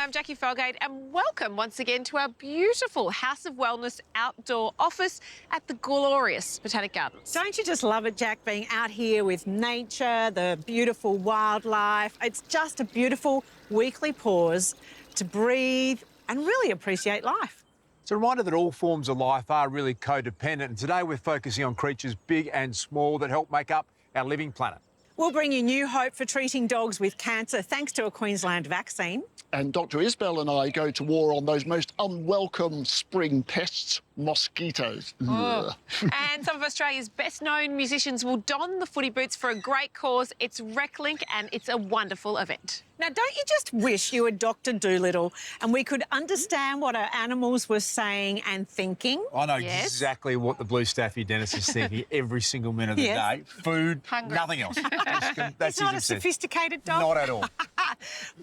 I'm Jacqui Felgate and welcome once again to our beautiful House of Wellness outdoor office at the glorious Botanic Gardens. Don't you just love it, Jack, being out here with nature, the beautiful wildlife? It's just a beautiful weekly pause to breathe and really appreciate life. It's a reminder that all forms of life are really codependent, and today we're focusing on creatures big and small that help make up our living planet. We'll bring you new hope for treating dogs with cancer thanks to a Queensland vaccine. And Dr. Isbell and I go to war on those most unwelcome spring pests, mosquitoes. Oh. And some of Australia's best-known musicians will don the footy boots for a great cause. It's Reclink and it's a wonderful event. Now, don't you just wish you were Dr. Dolittle and we could understand what our animals were saying and thinking? I know exactly what the blue staffy dentist is thinking every single minute of the day. Food, hungry. Nothing else. It's not a sophisticated dog. Not at all.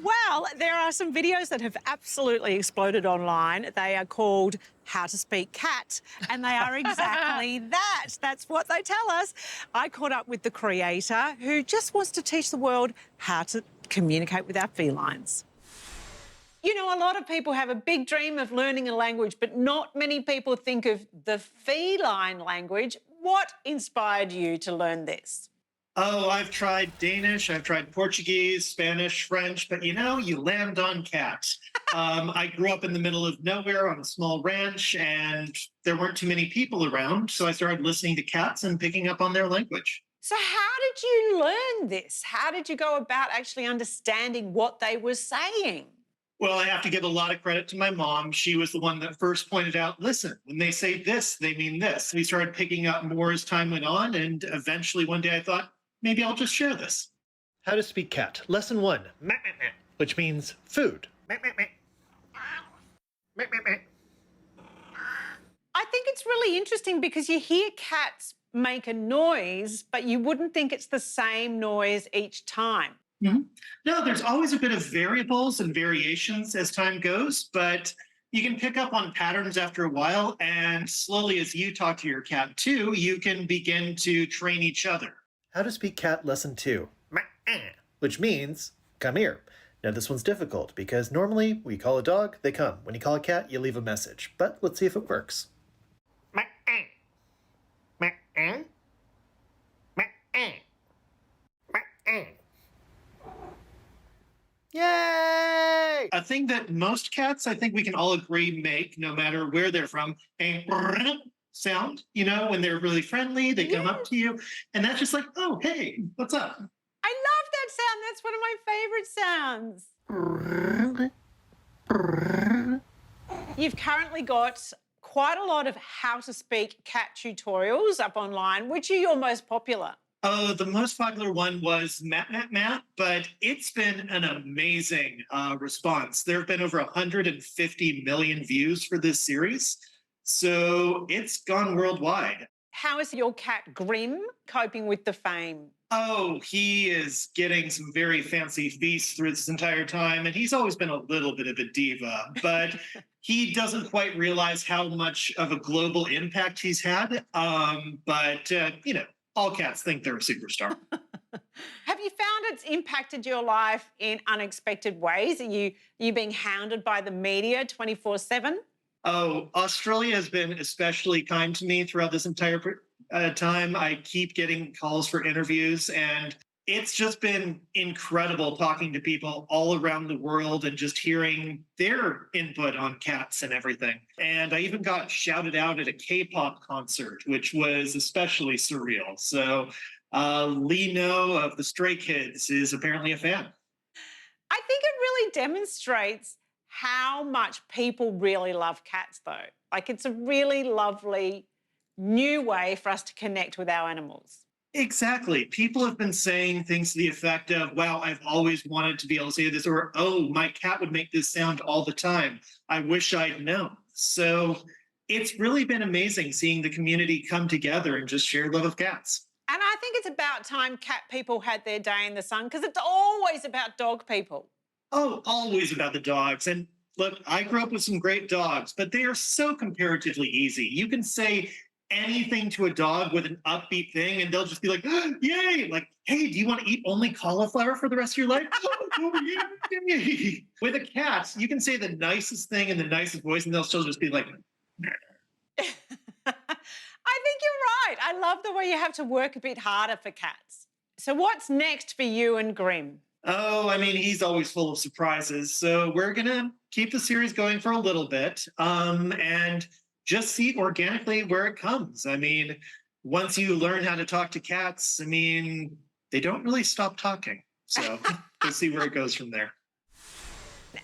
Well, there are some videos that have absolutely exploded online. They are called How to Speak Cat, and they are exactly that. That's what they tell us. I caught up with the creator who just wants to teach the world how to communicate with our felines. You know, a lot of people have a big dream of learning a language, but not many people think of the feline language. What inspired you to learn this? Oh, I've tried Danish, I've tried Portuguese, Spanish, French, but you know, you land on cats. I grew up in the middle of nowhere on a small ranch and there weren't too many people around, so I started listening to cats and picking up on their language. So how did you learn this? How did you go about actually understanding what they were saying? Well, I have to give a lot of credit to my mom. She was the one that first pointed out, listen, when they say this, they mean this. We started picking up more as time went on, and eventually one day I thought, maybe I'll just share this. How to Speak Cat, Lesson 1, meh, meh, meh, which means food. Meh, meh, meh. Meh, meh, meh. I think it's really interesting because you hear cats make a noise, but you wouldn't think it's the same noise each time. Mm-hmm. No, there's always a bit of variables and variations as time goes, but you can pick up on patterns after a while, and slowly as you talk to your cat too, you can begin to train each other. How to Speak Cat, Lesson 2, meh, eh, which means come here. Now this one's difficult because normally we call a dog, they come. When you call a cat, you leave a message. But let's see if it works. Meh, eh. Meh, eh. Meh, eh. Meh, eh. Yay! A thing that most cats, I think we can all agree, make, no matter where they're from, a sound. You know, when they're really friendly, they come up to you, and that's just like, oh, hey, what's up? I love that sound. That's one of my favourite sounds. You've currently got quite a lot of how to speak cat tutorials up online. Which are your most popular? Oh, the most popular one was Mat, but it's been an amazing response. There have been over 150 million views for this series, so it's gone worldwide. How is your cat Grim coping with the fame? Oh, he is getting some very fancy feasts through this entire time, and he's always been a little bit of a diva, but he doesn't quite realize how much of a global impact he's had. You know, all cats think they're a superstar. Have you found it's impacted your life in unexpected ways? Are you being hounded by the media 24/7? Oh, Australia has been especially kind to me throughout this entire time. I keep getting calls for interviews, and it's just been incredible talking to people all around the world and just hearing their input on cats and everything. And I even got shouted out at a K-pop concert, which was especially surreal. So Lino of the Stray Kids is apparently a fan. I think it really demonstrates how much people really love cats, though. Like, it's a really lovely new way for us to connect with our animals. Exactly. People have been saying things to the effect of, wow, I've always wanted to be able to say this, or, oh, my cat would make this sound all the time. I wish I'd known. So it's really been amazing seeing the community come together and just share love of cats. And I think it's about time cat people had their day in the sun, because it's always about dog people. Oh, always about the dogs. And look, I grew up with some great dogs, but they are so comparatively easy. You can say anything to a dog with an upbeat thing, and they'll just be like, yay! Like, hey, do you want to eat only cauliflower for the rest of your life? Yay! With a cat, you can say the nicest thing in the nicest voice, and they'll still just be like, I think you're right. I love the way you have to work a bit harder for cats. So what's next for you and Grim? oh, I mean, he's always full of surprises. So we're going to keep the series going for a little bit and just see organically where it comes. I mean, once you learn how to talk to cats, I mean, they don't really stop talking. So we'll see where it goes from there.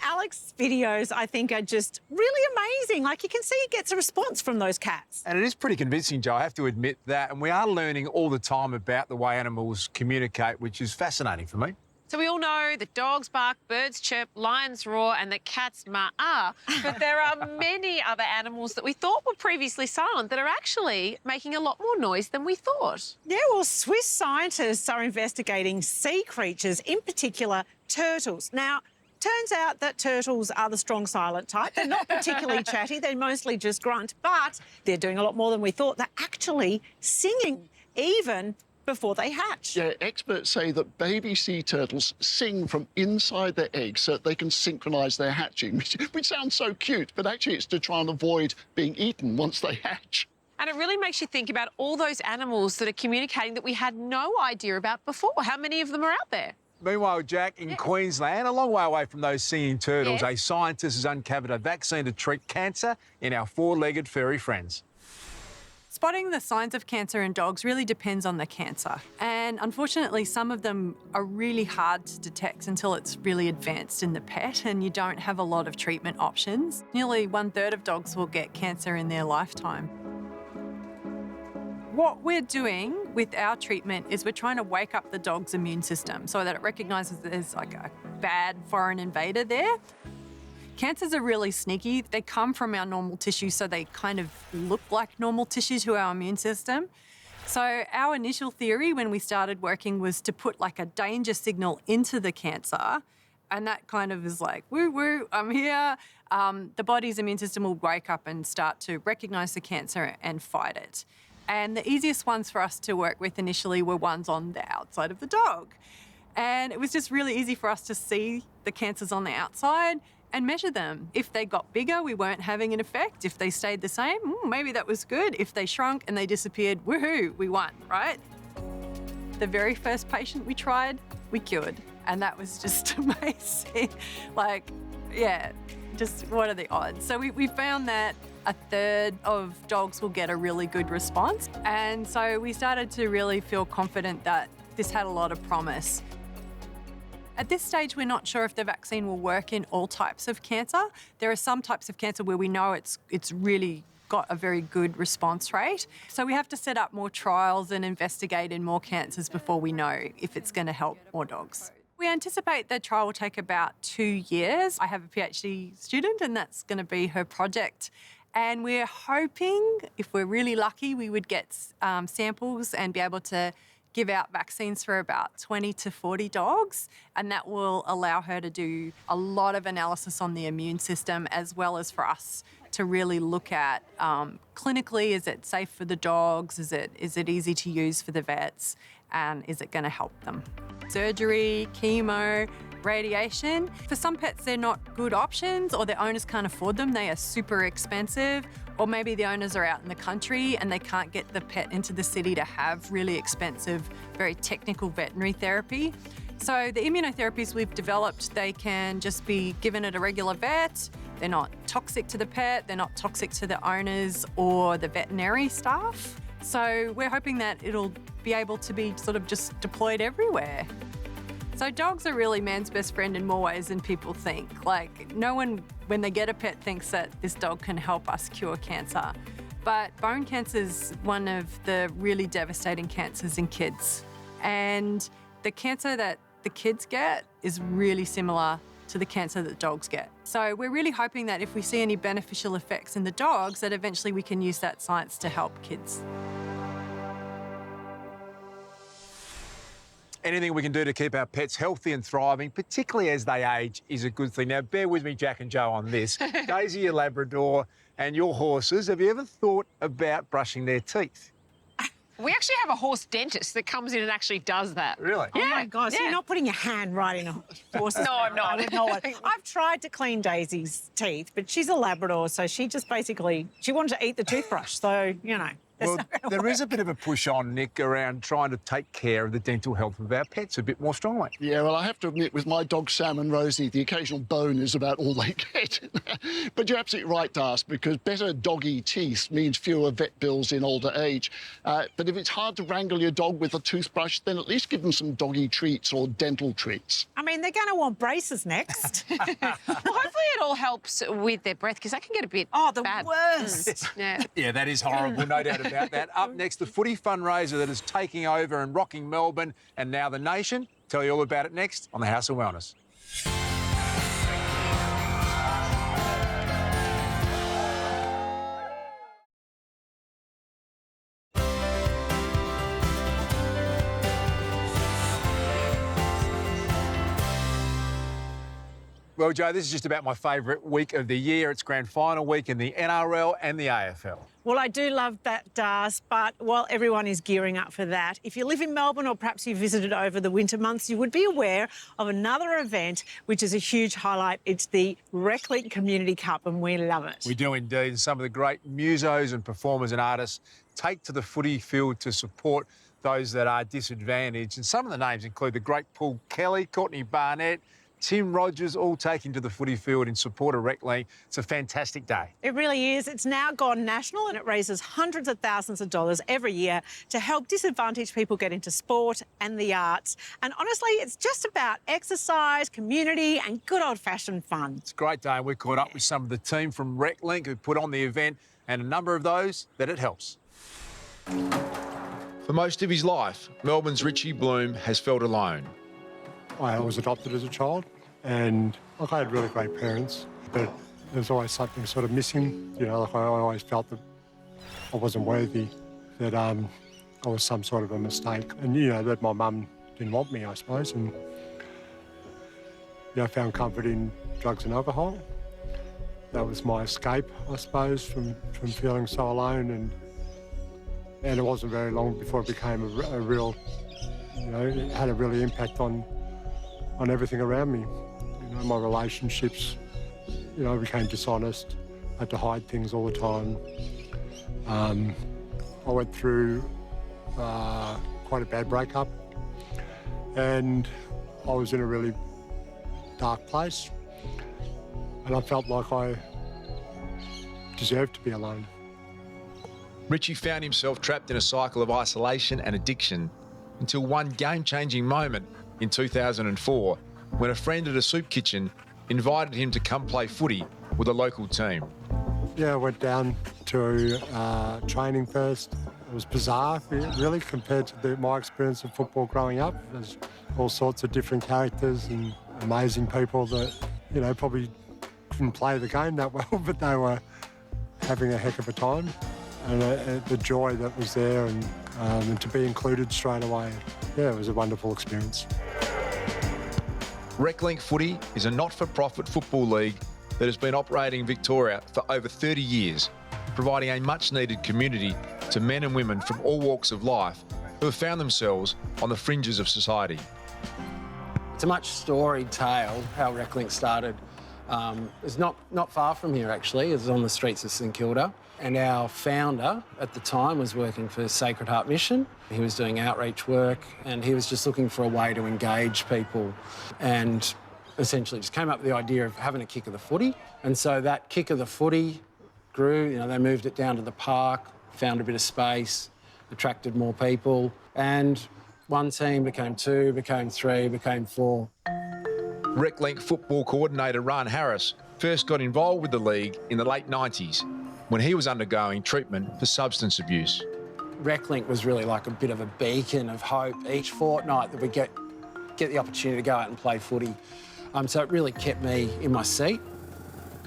Alec's videos, I think, are just really amazing. Like, you can see he gets a response from those cats. And it is pretty convincing, Joe, I have to admit that. And we are learning all the time about the way animals communicate, which is fascinating for me. So we all know that dogs bark, birds chirp, lions roar and that cats ma-ah. But there are many other animals that we thought were previously silent that are actually making a lot more noise than we thought. Yeah, well, Swiss scientists are investigating sea creatures, in particular turtles. Now, turns out that turtles are the strong silent type. They're not particularly chatty, they mostly just grunt, but they're doing a lot more than we thought. They're actually singing, even before they hatch. Yeah, experts say that baby sea turtles sing from inside their eggs so that they can synchronise their hatching, which sounds so cute, but actually it's to try and avoid being eaten once they hatch. And it really makes you think about all those animals that are communicating that we had no idea about before. How many of them are out there? Meanwhile, Jack, in Queensland, a long way away from those singing turtles, Yeah. a scientist has uncovered a vaccine to treat cancer in our four-legged furry friends. Spotting the signs of cancer in dogs really depends on the cancer. And unfortunately, some of them are really hard to detect until it's really advanced in the pet and you don't have a lot of treatment options. Nearly 1/3 of dogs will get cancer in their lifetime. What we're doing with our treatment is we're trying to wake up the dog's immune system so that it recognises there's like a bad foreign invader there. Cancers are really sneaky. They come from our normal tissue, so they kind of look like normal tissue to our immune system. So our initial theory when we started working was to put like a danger signal into the cancer, and that kind of is like, woo woo, I'm here. The body's immune system will wake up and start to recognise the cancer and fight it. And the easiest ones for us to work with initially were ones on the outside of the dog. And it was just really easy for us to see the cancers on the outside and measure them. If they got bigger, we weren't having an effect. If they stayed the same, maybe that was good. If they shrunk and they disappeared, woohoo, we won, right? The very first patient we tried, we cured. And that was just amazing. Like, yeah, just what are the odds? So we found that 1/3 of dogs will get a really good response. And so we started to really feel confident that this had a lot of promise. At this stage, we're not sure if the vaccine will work in all types of cancer. There are some types of cancer where we know it's really got a very good response rate. So we have to set up more trials and investigate in more cancers before we know if it's going to help more dogs. We anticipate the trial will take about 2 years. I have a PhD student and that's going to be her project. And we're hoping, if we're really lucky, we would get samples and be able to give out vaccines for about 20 to 40 dogs, and that will allow her to do a lot of analysis on the immune system, as well as for us to really look at clinically, is it safe for the dogs, is it easy to use for the vets, and is it going to help them? Surgery, chemo, radiation. For some pets, they're not good options, or their owners can't afford them. They are super expensive, or maybe the owners are out in the country and they can't get the pet into the city to have really expensive, very technical veterinary therapy. So the immunotherapies we've developed, they can just be given at a regular vet. They're not toxic to the pet, they're not toxic to the owners or the veterinary staff. So we're hoping that it'll be able to be sort of just deployed everywhere. So dogs are really man's best friend in more ways than people think. Like, no one, when they get a pet, thinks that this dog can help us cure cancer. But bone cancer is one of the really devastating cancers in kids. And the cancer that the kids get is really similar to the cancer that dogs get. So we're really hoping that if we see any beneficial effects in the dogs, that eventually we can use that science to help kids. Anything we can do to keep our pets healthy and thriving, particularly as they age, is a good thing. Now, bear with me, Jack and Joe, on this. Daisy, your Labrador, and your horses, have you ever thought about brushing their teeth? We actually have a horse dentist that comes in and actually does that. Really? Oh my gosh, yeah. you're not putting your hand right in a horse's No, I'm not. I would know it. I've tried to clean Daisy's teeth, but she's a Labrador, so she just basically, she wanted to eat the toothbrush, so, you know. Well, there is a bit of a push on, Nick, around trying to take care of the dental health of our pets a bit more strongly. Yeah, well, I have to admit, with my dog Sam and Rosie, the occasional bone is about all they get. But you're absolutely right to ask, because better doggy teeth means fewer vet bills in older age. But if it's hard to wrangle your dog with a toothbrush, then at least give them some doggy treats or dental treats. I mean, they're going to want braces next. Well, hopefully it all helps with their breath, because that can get a bit the bad. worst. Yeah. Yeah, that is horrible, no doubt about that. Up next, the footy fundraiser that is taking over and rocking Melbourne and now the nation. Tell you all about it next on the House of Wellness. Well, Joe, this is just about my favourite week of the year. It's grand final week in the NRL and the AFL. Well, I do love that, Das, but while everyone is gearing up for that, if you live in Melbourne or perhaps you visited over the winter months, you would be aware of another event which is a huge highlight. It's the Reclink Community Cup, and we love it. We do indeed. And some of the great musos and performers and artists take to the footy field to support those that are disadvantaged. And some of the names include the great Paul Kelly, Courtney Barnett, Tim Rogers, all taking to the footy field in support of Reclink. It's a fantastic day. It really is. It's now gone national and it raises hundreds of thousands of dollars every year to help disadvantaged people get into sport and the arts. And honestly, it's just about exercise, community and good old-fashioned fun. It's a great day and we caught up with some of the team from Reclink who put on the event and a number of those that it helps. For most of his life, Melbourne's Richie Bloom has felt alone. I was adopted as a child and I had really great parents, but there's always something sort of missing. You know, like I always felt that I wasn't worthy, that I was some sort of a mistake. And, you know, that my mum didn't want me, I suppose. And, you know, I found comfort in drugs and alcohol. That was my escape, I suppose, from feeling so alone. And it wasn't very long before it became a real, you know, it had a really impact on everything around me. You know, my relationships, you know, became dishonest. I had to hide things all the time. I went through quite a bad breakup and I was in a really dark place and I felt like I deserved to be alone. Richie found himself trapped in a cycle of isolation and addiction until one game-changing moment in 2004 when a friend at a soup kitchen invited him to come play footy with a local team. Yeah, I went down to training first. It was bizarre, really, compared to my experience of football growing up. There's all sorts of different characters and amazing people that, you know, probably didn't play the game that well, but they were having a heck of a time. And the joy that was there and to be included straight away, yeah, it was a wonderful experience. Reclink Footy is a not-for-profit football league that has been operating in Victoria for over 30 years, providing a much-needed community to men and women from all walks of life who have found themselves on the fringes of society. It's a much storied tale, how Reclink started. It's not far from here, actually. It's on the streets of St Kilda. And our founder at the time was working for Sacred Heart Mission. He was doing outreach work and he was just looking for a way to engage people and essentially just came up with the idea of having a kick of the footy. And so that kick of the footy grew. You know, they moved it down to the park, found a bit of space, attracted more people, and one team became two, became three, became four. Reclink football coordinator Ron Harris first got involved with the league in the late 90s when he was undergoing treatment for substance abuse. Reclink was really like a bit of a beacon of hope each fortnight that we get the opportunity to go out and play footy. So it really kept me in my seat.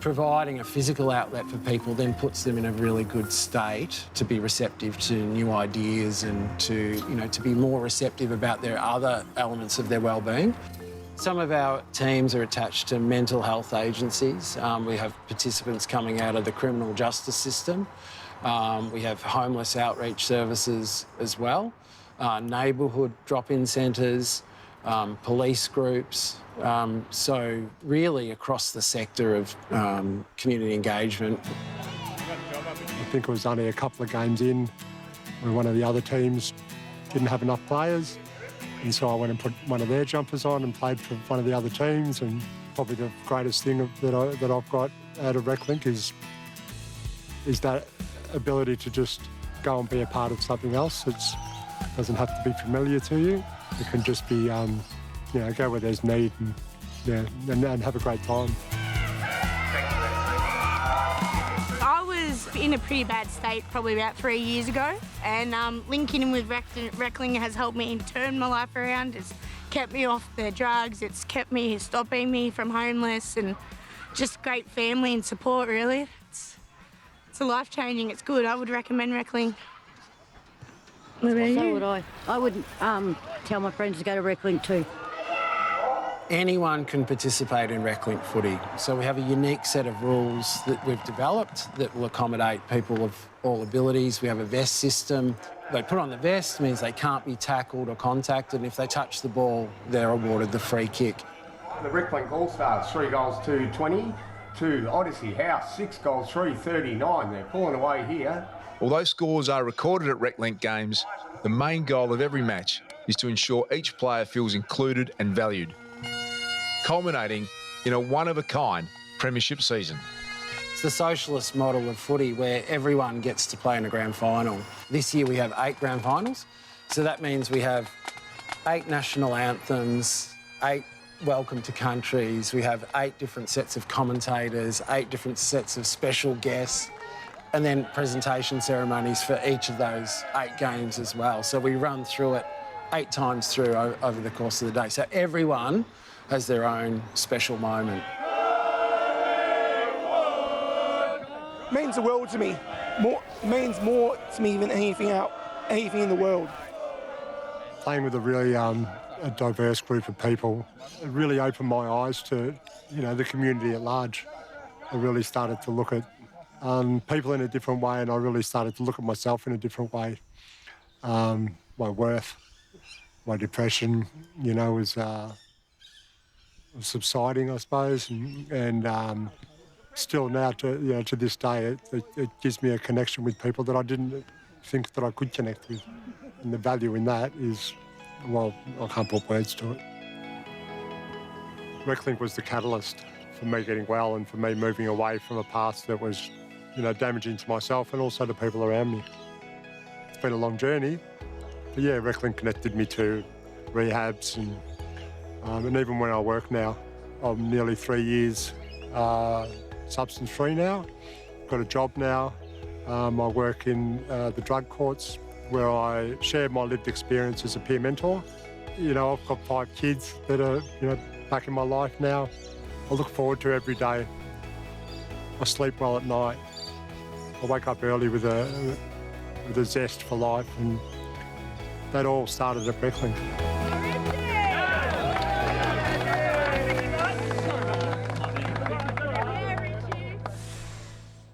providing a physical outlet for people then puts them in a really good state to be receptive to new ideas and to, to be more receptive about their other elements of their well-being. Some of our teams are attached to mental health agencies. We have participants coming out of the criminal justice system. We have homeless outreach services as well, neighbourhood drop-in centres, police groups. So really across the sector of community engagement. I think it was only a couple of games in where one of the other teams didn't have enough players. And so I went and put one of their jumpers on and played for one of the other teams. And probably the greatest thing that I've got out of Reclink is that ability to just go and be a part of something else. It doesn't have to be familiar to you. It can just be, go where there's need and have a great time. I was in a pretty bad state probably about 3 years ago, and linking in with Reclink has helped me turn my life around. It's kept me off the drugs, it's kept me stopping me from homeless, and just great family and support, really. It's a life-changing, it's good. I would recommend Reclink. What about you? So would I. I would tell my friends to go to Reclink too. Anyone can participate in Reclink footy. So we have a unique set of rules that we've developed that will accommodate people of all abilities. We have a vest system. They put on the vest, means they can't be tackled or contacted, and if they touch the ball, they're awarded the free kick. The Reclink All-Stars, 3 goals to 20. To Odyssey House, 6 goals, 339. They're pulling away here. Although scores are recorded at Reclink games, the main goal of every match is to ensure each player feels included and valued, culminating in a one-of-a-kind premiership season. It's the socialist model of footy where everyone gets to play in a grand final. This year we have 8 grand finals, so that means we have 8 national anthems, 8 welcome to countries, we have 8 different sets of commentators, 8 different sets of special guests, and then presentation ceremonies for each of those 8 games as well. So we run through it 8 times through over the course of the day. So everyone has their own special moment. Means the world to me. Means more to me than anything in the world. Playing with a really a diverse group of people, it really opened my eyes to, the community at large. I really started to look at people in a different way, and I really started to look at myself in a different way. My worth, my depression, was subsiding, I suppose, and still now to this day, it gives me a connection with people that I didn't think that I could connect with, and the value in that is, well, I can't put words to it. Reclink was the catalyst for me getting well and for me moving away from a past that was, damaging to myself and also to people around me. It's been a long journey, but yeah, Reclink connected me to rehabs and even when I work now, I'm nearly 3 years substance-free now. Got a job now. I work in the drug courts, where I share my lived experience as a peer mentor. I've got 5 kids that are, back in my life now. I look forward to every day. I sleep well at night. I wake up early with a zest for life, and that all started at Reclink.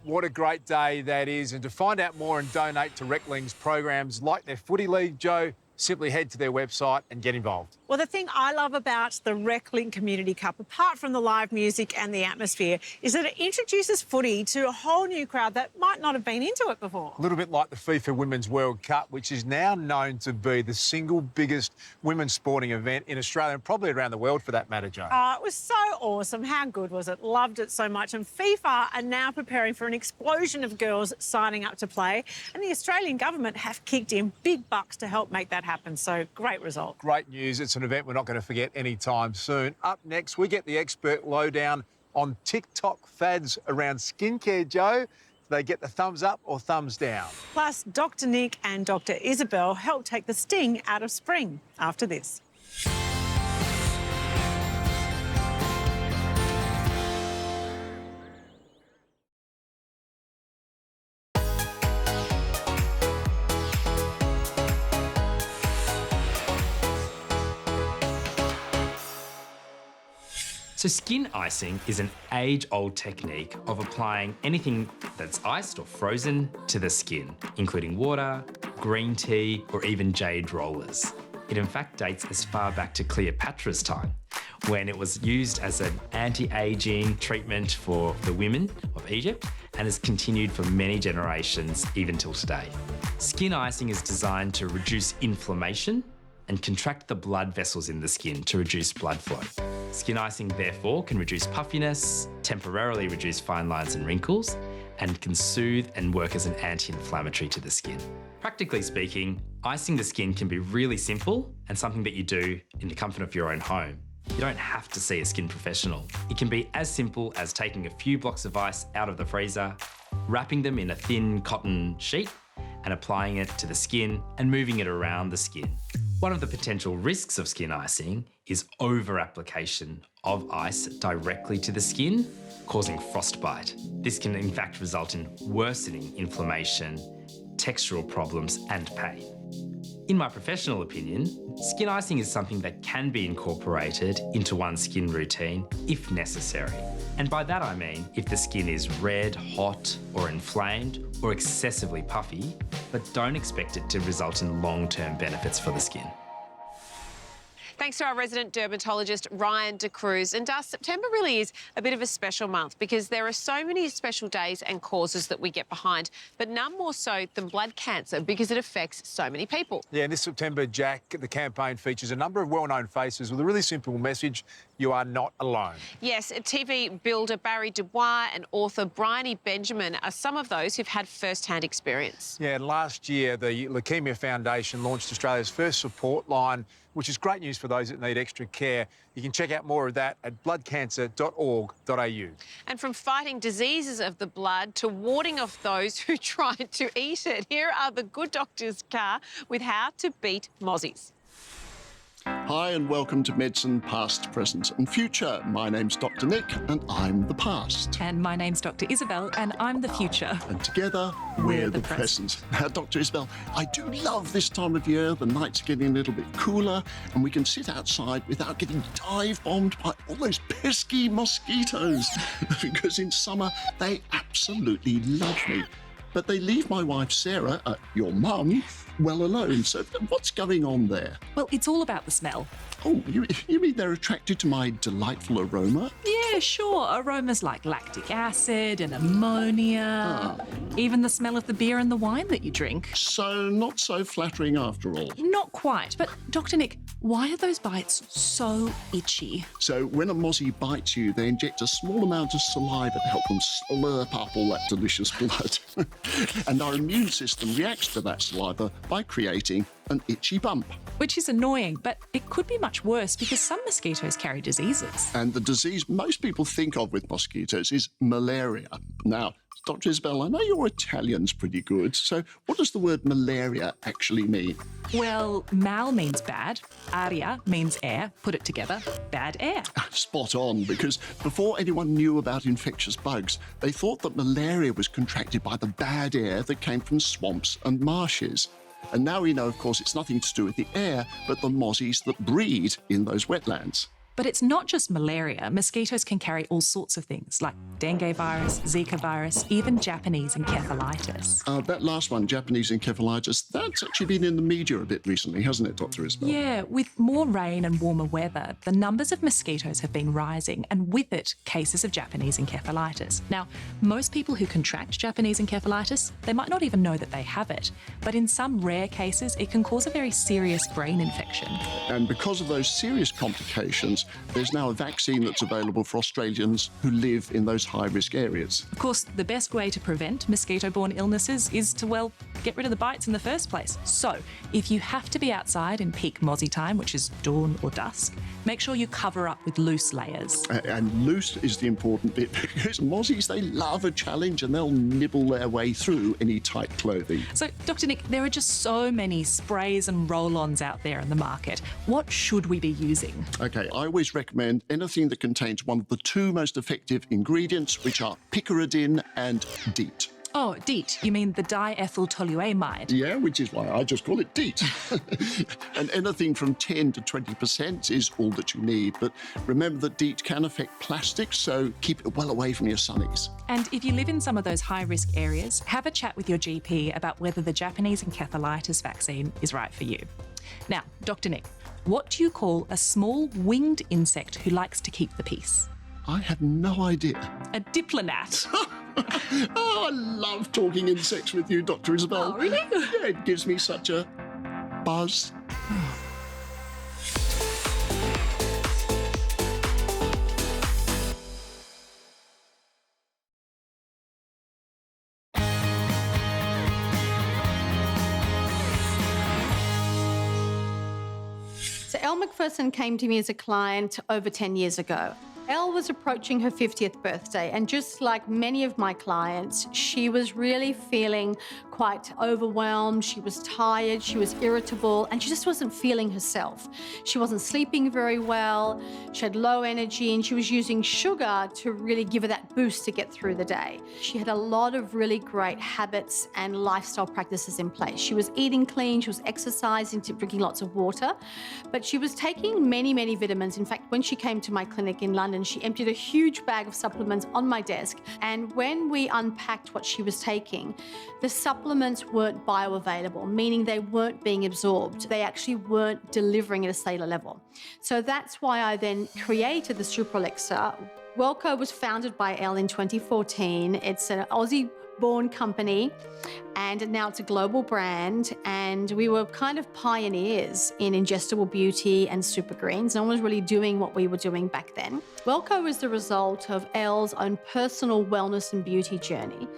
What a great day that is. And to find out more and donate to Reclink's programs like their Footy League, Joe, simply head to their website and get involved. Well, the thing I love about the Reclink Community Cup, apart from the live music and the atmosphere, is that it introduces footy to a whole new crowd that might not have been into it before. A little bit like the FIFA Women's World Cup, which is now known to be the single biggest women's sporting event in Australia and probably around the world for that matter, Joe. It was so awesome. How good was it? Loved it so much. And FIFA are now preparing for an explosion of girls signing up to play. And the Australian government have kicked in big bucks to help make that happen. So great result. Great news. It's an event we're not going to forget anytime soon. Up next, we get the expert lowdown on TikTok fads around skincare, Joe. Do they get the thumbs up or thumbs down? Plus, Dr. Nick and Dr. Isabel help take the sting out of spring after this. So skin icing is an age-old technique of applying anything that's iced or frozen to the skin, including water, green tea, or even jade rollers. It in fact dates as far back to Cleopatra's time, when it was used as an anti-aging treatment for the women of Egypt and has continued for many generations, even till today. Skin icing is designed to reduce inflammation and contract the blood vessels in the skin to reduce blood flow. Skin icing, therefore, can reduce puffiness, temporarily reduce fine lines and wrinkles, and can soothe and work as an anti-inflammatory to the skin. Practically speaking, icing the skin can be really simple and something that you do in the comfort of your own home. You don't have to see a skin professional. It can be as simple as taking a few blocks of ice out of the freezer, wrapping them in a thin cotton sheet, and applying it to the skin and moving it around the skin. One of the potential risks of skin icing is over-application of ice directly to the skin, causing frostbite. This can in fact result in worsening inflammation, textural problems and pain. In my professional opinion, skin icing is something that can be incorporated into one's skin routine if necessary. And by that I mean if the skin is red, hot or inflamed or excessively puffy, but don't expect it to result in long-term benefits for the skin. Thanks to our resident dermatologist, Ryan de Cruz. And September really is a bit of a special month because there are so many special days and causes that we get behind, but none more so than blood cancer because it affects so many people. Yeah, and this September, Jack, the campaign features a number of well-known faces with a really simple message: you are not alone. Yes, TV builder Barry Dubois and author Bryony Benjamin are some of those who've had first-hand experience. Yeah, and last year, the Leukaemia Foundation launched Australia's first support line, which is great news for those that need extra care. You can check out more of that at bloodcancer.org.au. And from fighting diseases of the blood to warding off those who tried to eat it, here are the good doctors, Carr, with how to beat mozzies. Hi and welcome to Medicine Past, Present and Future. My name's Dr. Nick and I'm the past. And my name's Dr. Isabel and I'm the future. And together we're the present. Now, Dr. Isabel, I do love this time of year. The nights are getting a little bit cooler and we can sit outside without getting dive-bombed by all those pesky mosquitoes. Because in summer, they absolutely love me. But they leave my wife, Sarah, your mum, well alone. So what's going on there? Well, it's all about the smell. Oh, you mean they're attracted to my delightful aroma? Yeah, sure. Aromas like lactic acid and ammonia. Even the smell of the beer and the wine that you drink. So not so flattering after all. Not quite. But Dr. Nick, why are those bites so itchy? So when a mozzie bites you, they inject a small amount of saliva to help them slurp up all that delicious blood. And our immune system reacts to that saliva by creating an itchy bump. Which is annoying, but it could be much worse because some mosquitoes carry diseases. And the disease most people think of with mosquitoes is malaria. Now, Dr. Isabel, I know your Italian's pretty good, so what does the word malaria actually mean? Well, mal means bad, aria means air, put it together, bad air. Spot on, because before anyone knew about infectious bugs, they thought that malaria was contracted by the bad air that came from swamps and marshes. And now we know, of course, it's nothing to do with the air, but the mozzies that breed in those wetlands. But it's not just malaria. Mosquitoes can carry all sorts of things like dengue virus, Zika virus, even Japanese encephalitis. That last one, Japanese encephalitis, that's actually been in the media a bit recently, hasn't it, Dr. Isabel? Yeah, with more rain and warmer weather, the numbers of mosquitoes have been rising, and with it, cases of Japanese encephalitis. Now, most people who contract Japanese encephalitis, they might not even know that they have it, but in some rare cases, it can cause a very serious brain infection. And because of those serious complications, there's now a vaccine that's available for Australians who live in those high-risk areas. Of course, the best way to prevent mosquito-borne illnesses is to, well, get rid of the bites in the first place. So, if you have to be outside in peak mozzie time, which is dawn or dusk, make sure you cover up with loose layers. And loose is the important bit, because mozzies, they love a challenge and they'll nibble their way through any tight clothing. So, Dr. Nick, there are just so many sprays and roll-ons out there in the market. What should we be using? OK, I always recommend anything that contains one of the two most effective ingredients, which are picaridin and DEET. Oh, DEET. You mean the diethyltoluamide? Yeah, which is why I just call it DEET. And anything from 10 to 20% is all that you need. But remember that DEET can affect plastics, so keep it well away from your sunnies. And if you live in some of those high-risk areas, have a chat with your GP about whether the Japanese encephalitis vaccine is right for you. Now, Dr. Nick, what do you call a small winged insect who likes to keep the peace? I have no idea. A diplomat. Oh, I love talking insects with you, Dr. Isabel. Oh, really? Yeah, it gives me such a buzz. So Elle Macpherson came to me as a client over 10 years ago. Elle was approaching her 50th birthday, and just like many of my clients, she was really feeling quite overwhelmed. She was tired, she was irritable, and she just wasn't feeling herself. She wasn't sleeping very well, she had low energy, and she was using sugar to really give her that boost to get through the day. She had a lot of really great habits and lifestyle practices in place. She was eating clean, she was exercising, drinking lots of water, but she was taking many, many vitamins. In fact, when she came to my clinic in London, she emptied a huge bag of supplements on my desk. And when we unpacked what she was taking, the supplements weren't bioavailable, meaning they weren't being absorbed. They actually weren't delivering at a cellular level. So that's why I then created the Super Elixir. WelleCo was founded by Elle in 2014. It's an Aussie-born company, and now it's a global brand, and we were kind of pioneers in ingestible beauty and super greens. No one was really doing what we were doing back then. WelleCo is the result of Elle's own personal wellness and beauty journey.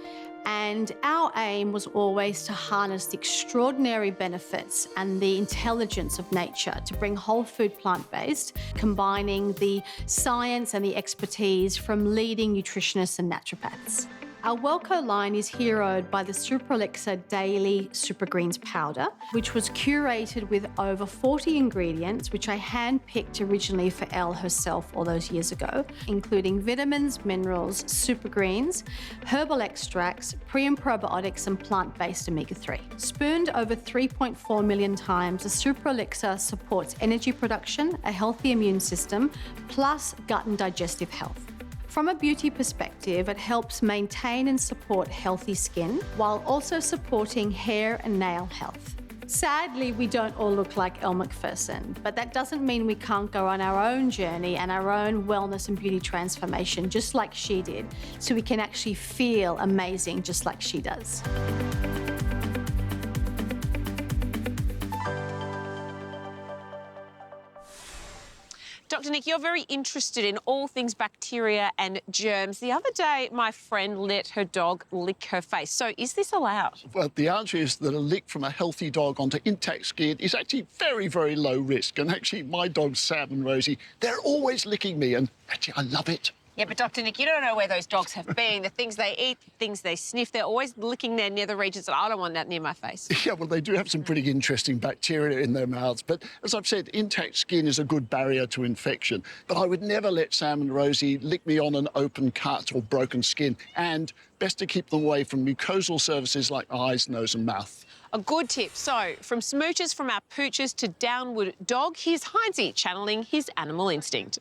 And our aim was always to harness the extraordinary benefits and the intelligence of nature to bring whole food plant-based, combining the science and the expertise from leading nutritionists and naturopaths. Our WelleCo line is heroed by the Super Elixir Daily Super Greens Powder, which was curated with over 40 ingredients, which I hand-picked originally for Elle herself all those years ago, including vitamins, minerals, super greens, herbal extracts, pre- and probiotics, and plant-based omega-3. Spooned over 3.4 million times, the Super Elixir supports energy production, a healthy immune system, plus gut and digestive health. From a beauty perspective, it helps maintain and support healthy skin while also supporting hair and nail health. Sadly, we don't all look like Elle Macpherson, but that doesn't mean we can't go on our own journey and our own wellness and beauty transformation just like she did, so we can actually feel amazing just like she does. Dr. Nick, you're very interested in all things bacteria and germs. The other day, my friend let her dog lick her face. So is this allowed? Well, the answer is that a lick from a healthy dog onto intact skin is actually very, very low risk. And actually, my dogs, Sam and Rosie, they're always licking me, and actually, I love it. Yeah, but Dr. Nick, you don't know where those dogs have been, the things they eat, the things they sniff. They're always licking their nether regions, and I don't want that near my face. Yeah, well, they do have some pretty interesting bacteria in their mouths. But as I've said, intact skin is a good barrier to infection. But I would never let Sam and Rosie lick me on an open cut or broken skin. And best to keep them away from mucosal surfaces like eyes, nose and mouth. A good tip. So, from smooches from our pooches to downward dog, here's Hinesy channeling his animal instinct.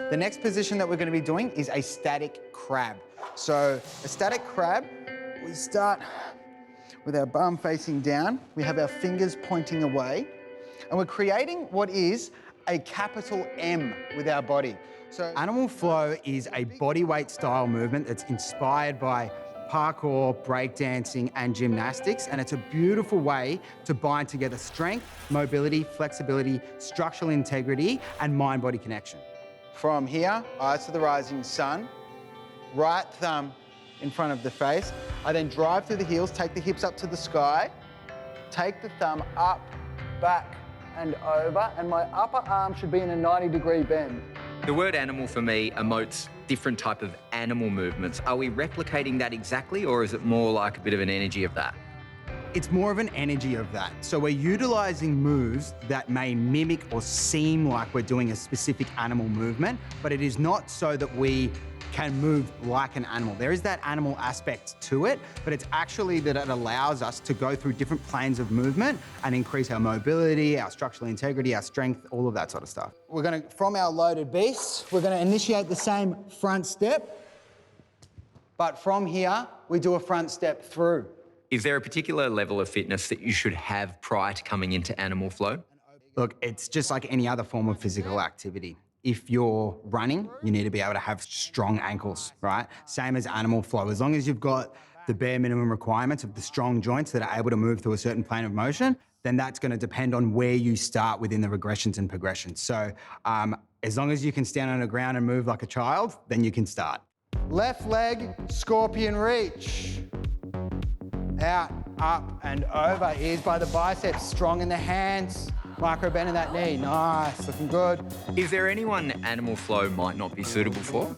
The next position that we're going to be doing is a static crab. So a static crab, we start with our bum facing down. We have our fingers pointing away. And we're creating what is a capital M with our body. So animal flow is a bodyweight style movement that's inspired by parkour, breakdancing and gymnastics, and it's a beautiful way to bind together strength, mobility, flexibility, structural integrity and mind-body connection. From here, eyes to the rising sun, right thumb in front of the face. I then drive through the heels, take the hips up to the sky, take the thumb up, back and over, and my upper arm should be in a 90-degree bend. The word animal for me emotes different type of animal movements. Are we replicating that exactly, or is it more like a bit of an energy of that? It's more of an energy of that. So we're utilising moves that may mimic or seem like we're doing a specific animal movement, but it is not so that we can move like an animal. There is that animal aspect to it, but it's actually that it allows us to go through different planes of movement and increase our mobility, our structural integrity, our strength, all of that sort of stuff. We're going to, from our loaded beast, we're going to initiate the same front step, but from here, we do a front step through. Is there a particular level of fitness that you should have prior to coming into animal flow? Look, it's just like any other form of physical activity. If you're running, you need to be able to have strong ankles, right? Same as animal flow. As long as you've got the bare minimum requirements of the strong joints that are able to move through a certain plane of motion, then that's going to depend on where you start within the regressions and progressions. So as long as you can stand on the ground and move like a child, then you can start. Left leg, scorpion reach. Out, up and over. Ears by the biceps, strong in the hands. Micro bend in that knee. Nice, looking good. Is there anyone animal flow might not be suitable for?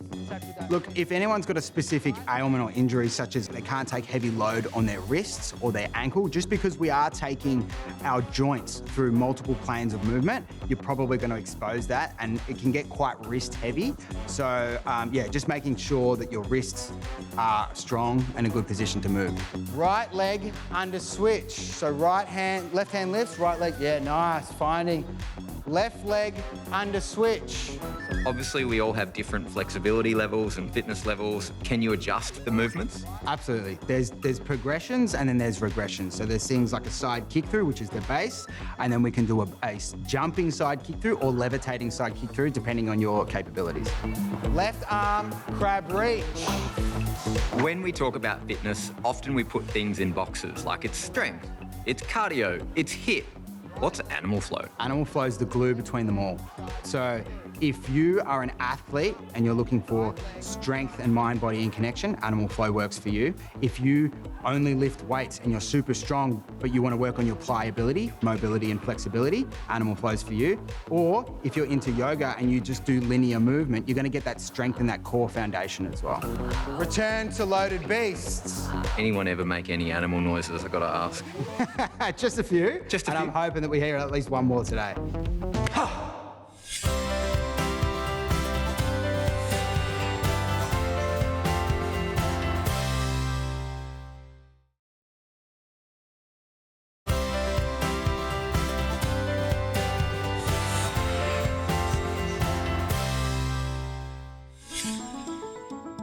Look, if anyone's got a specific ailment or injury, such as they can't take heavy load on their wrists or their ankle, just because we are taking our joints through multiple planes of movement, you're probably going to expose that, and it can get quite wrist heavy. So, yeah, just making sure that your wrists are strong and a good position to move. Right leg under switch. So right hand, left hand lifts, right leg, yeah, nice, finding. Left leg under switch. Obviously, we all have different flexibility levels and fitness levels. Can you adjust the movements? Absolutely. There's progressions and then there's regressions. So there's things like a side kick through, which is the base, and then we can do a jumping side kick through or levitating side kick through, depending on your capabilities. Left arm, crab reach. When we talk about fitness, often we put things in boxes, like it's strength, it's cardio, it's HIIT. What's animal flow? Animal flow is the glue between them all. So if you are an athlete and you're looking for strength and mind, body and connection, animal flow works for you. If you only lift weights and you're super strong, but you want to work on your pliability, mobility and flexibility, animal flow's for you. Or if you're into yoga and you just do linear movement, you're going to get that strength and that core foundation as well. Return to loaded beasts. Anyone ever make any animal noises, I've got to ask? Just a few. Just a few. And I'm hoping that we hear at least one more today.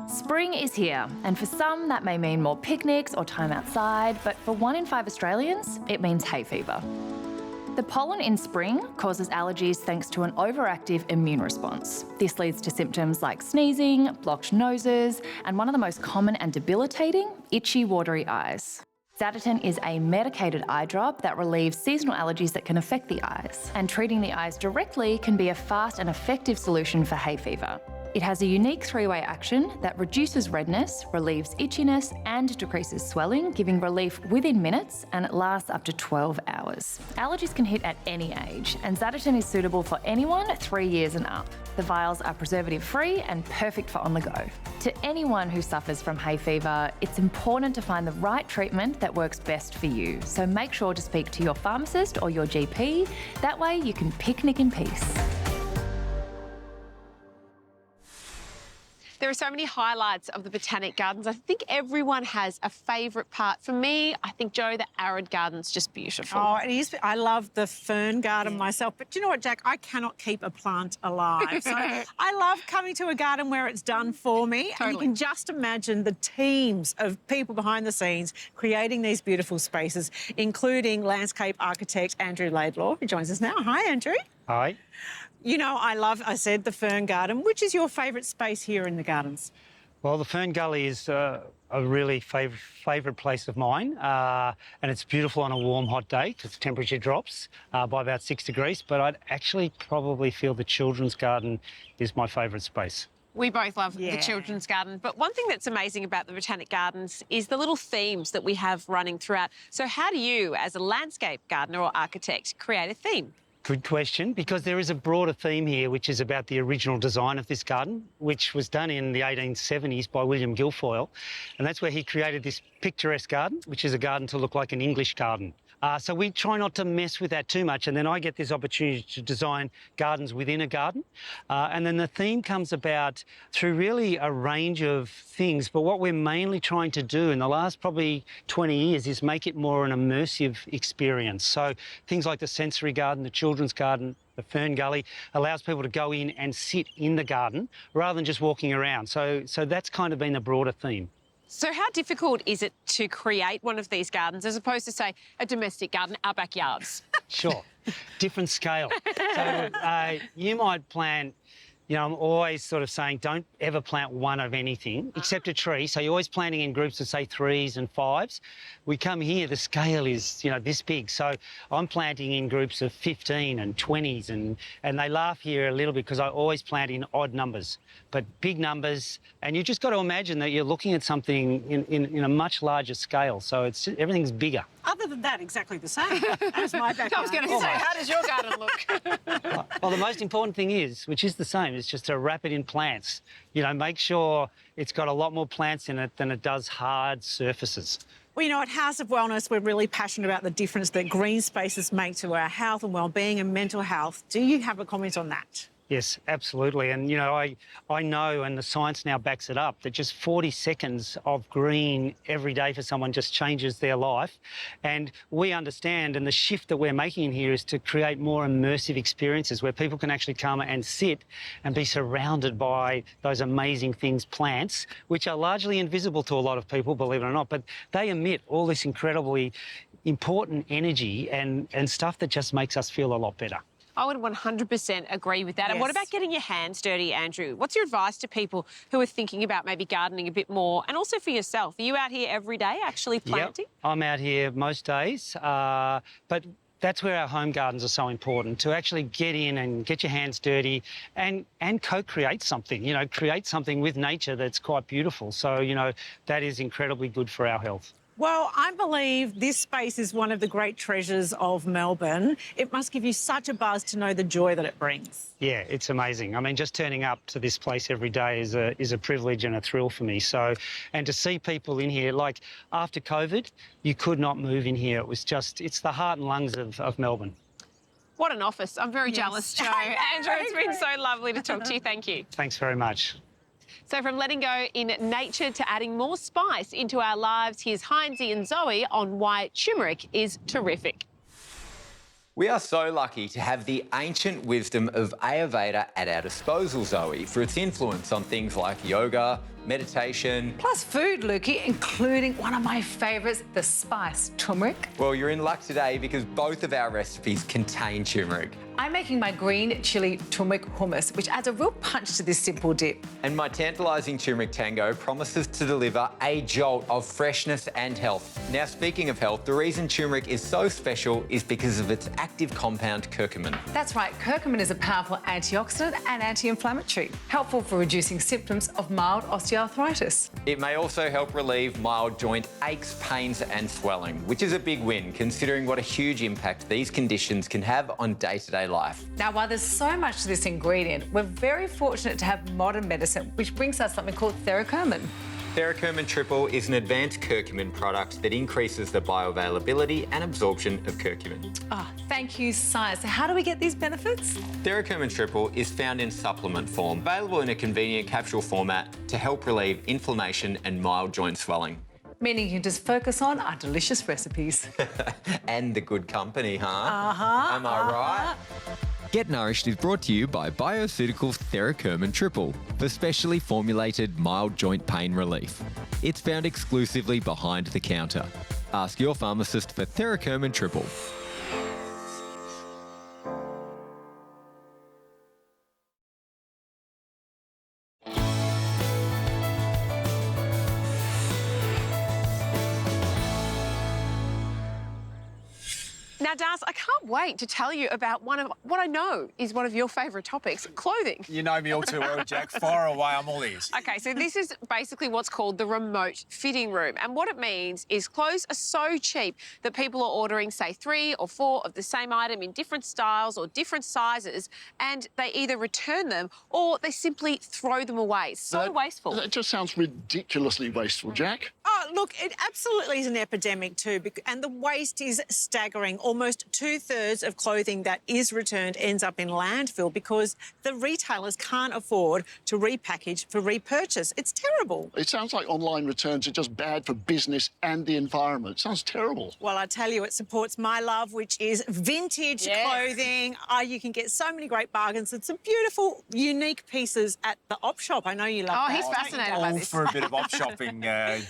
Spring is here, and for some that may mean more picnics or time outside, but for 1 in 5 Australians, it means hay fever. The pollen in spring causes allergies thanks to an overactive immune response. This leads to symptoms like sneezing, blocked noses, and one of the most common and debilitating, itchy, watery eyes. Zaditon is a medicated eye drop that relieves seasonal allergies that can affect the eyes, and treating the eyes directly can be a fast and effective solution for hay fever. It has a unique 3-way action that reduces redness, relieves itchiness, and decreases swelling, giving relief within minutes, and it lasts up to 12 hours. Allergies can hit at any age, and Zaditon is suitable for anyone 3 years and up. The vials are preservative-free and perfect for on the go. To anyone who suffers from hay fever, it's important to find the right treatment that works best for you. So make sure to speak to your pharmacist or your GP. That way you can picnic in peace. There are so many highlights of the Botanic Gardens. I think everyone has a favourite part. For me, I think, Jo, the arid garden's just beautiful. Oh, it is. I love the fern garden myself. But do you know what, Jack? I cannot keep a plant alive. So I love coming to a garden where it's done for me. Totally. And you can just imagine the teams of people behind the scenes creating these beautiful spaces, including landscape architect Andrew Laidlaw, who joins us now. Hi, Andrew. Hi. You know, I said the fern garden. Which is your favourite space here in the gardens? Well, the Fern Gully is a really favourite place of mine, and it's beautiful on a warm, hot day because the temperature drops by about 6 degrees, but I'd actually probably feel the children's garden is my favourite space. We both love the children's garden. But one thing that's amazing about the Botanic Gardens is the little themes that we have running throughout. So how do you, as a landscape gardener or architect, create a theme? Good question, because there is a broader theme here, which is about the original design of this garden, which was done in the 1870s by William Guilfoyle. And that's where he created this picturesque garden, which is a garden to look like an English garden. So we try not to mess with that too much, and then I get this opportunity to design gardens within a garden. And then the theme comes about through really a range of things, but what we're mainly trying to do in the last probably 20 years is make it more an immersive experience. So things like the sensory garden, the children's garden, the fern gully allows people to go in and sit in the garden rather than just walking around. So that's kind of been the broader theme. So how difficult is it to create one of these gardens as opposed to, say, a domestic garden, our backyards? Sure, different scale. So you might plant, you know, I'm always sort of saying don't ever plant one of anything except a tree. So you're always planting in groups of, say, 3s and 5s. We come here, the scale is, you know, this big. So I'm planting in groups of 15 and 20s, and they laugh here a little bit because I always plant in odd numbers, but big numbers. And you just got to imagine that you're looking at something in a much larger scale. So it's everything's bigger. Other than that, exactly the same as my backyard. I was going to say, how does your garden look? Well, the most important thing is, which is the same, is just to wrap it in plants. You know, make sure it's got a lot more plants in it than it does hard surfaces. Well, you know, at House of Wellness, we're really passionate about the difference that green spaces make to our health and well-being and mental health. Do you have a comment on that? Yes, absolutely. And, you know, I know, and the science now backs it up, that just 40 seconds of green every day for someone just changes their life. And we understand, and the shift that we're making in here is to create more immersive experiences where people can actually come and sit and be surrounded by those amazing things, plants, which are largely invisible to a lot of people, believe it or not, but they emit all this incredibly important energy and stuff that just makes us feel a lot better. I would 100% agree with that. Yes. And what about getting your hands dirty, Andrew? What's your advice to people who are thinking about maybe gardening a bit more, and also for yourself? Are you out here every day actually planting? Yep, I'm out here most days, but that's where our home gardens are so important, to actually get in and get your hands dirty and co-create something, you know, create something with nature that's quite beautiful. So, you know, that is incredibly good for our health. Well, I believe this space is one of the great treasures of Melbourne. It must give you such a buzz to know the joy that it brings. Yeah, it's amazing. I mean, just turning up to this place every day is a privilege and a thrill for me. So, and to see people in here, like after COVID, you could not move in here. It was just, it's the heart and lungs of Melbourne. What an office. I'm very jealous, Joe. Andrew, it's been so lovely to talk to you. Thank you. Thanks very much. So from letting go in nature to adding more spice into our lives, here's Hines and Zoe on why turmeric is terrific. We are so lucky to have the ancient wisdom of Ayurveda at our disposal, Zoe, for its influence on things like yoga, meditation. Plus food, Lukey, including one of my favourites, the spice turmeric. Well, you're in luck today because both of our recipes contain turmeric. I'm making my green chilli turmeric hummus, which adds a real punch to this simple dip. And my tantalising turmeric tango promises to deliver a jolt of freshness and health. Now, speaking of health, the reason turmeric is so special is because of its active compound curcumin. That's right, curcumin is a powerful antioxidant and anti-inflammatory, helpful for reducing symptoms of mild osteoarthritis. It may also help relieve mild joint aches, pains and swelling, which is a big win considering what a huge impact these conditions can have on day-to-day life. Now, while there's so much to this ingredient, we're very fortunate to have modern medicine, which brings us something called Theracurmin. Theracurmin Triple is an advanced curcumin product that increases the bioavailability and absorption of curcumin. Oh, thank you, science. So how do we get these benefits? Theracurmin Triple is found in supplement form, available in a convenient capsule format to help relieve inflammation and mild joint swelling. Meaning you can just focus on our delicious recipes. And the good company, huh? Uh-huh. Am I right? Get Nourished is brought to you by Bioceuticals Theracurmin Triple for specially formulated mild joint pain relief. It's found exclusively behind the counter. Ask your pharmacist for Theracurmin Triple. Now, Now, Darcy, I can't wait to tell you about one of what I know is one of your favourite topics, clothing. You know me all too well, Jack. Fire away, I'm all ears. OK, so this is basically what's called the remote fitting room. And what it means is clothes are so cheap that people are ordering, say, 3 or 4 of the same item in different styles or different sizes, and they either return them or they simply throw them away. So wasteful. That just sounds ridiculously wasteful, Jack. Oh, look, it absolutely is an epidemic too, and the waste is staggering. Almost 2/3 of clothing that is returned ends up in landfill because the retailers can't afford to repackage for repurchase. It's terrible. It sounds like online returns are just bad for business and the environment. It sounds terrible. Well, I tell you, it supports my love, which is vintage clothing. You can get so many great bargains and some beautiful, unique pieces at the op shop. I know you love that. Oh, he's fascinated by this. All for a bit of op shopping,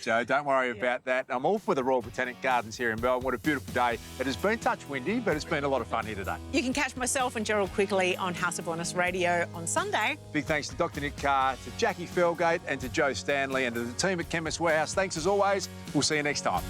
Joe. Don't worry about that. I'm all for the Royal Botanic Gardens here in Melbourne. What a beautiful day. It has been touch windy, but it's been a lot of fun here today. You can catch myself and Gerald Quigley on House of Honest Radio on Sunday. Big thanks to Dr Nick Carr, to Jacqui Felgate and to Joe Stanley and to the team at Chemist Warehouse. Thanks as always. We'll see you next time.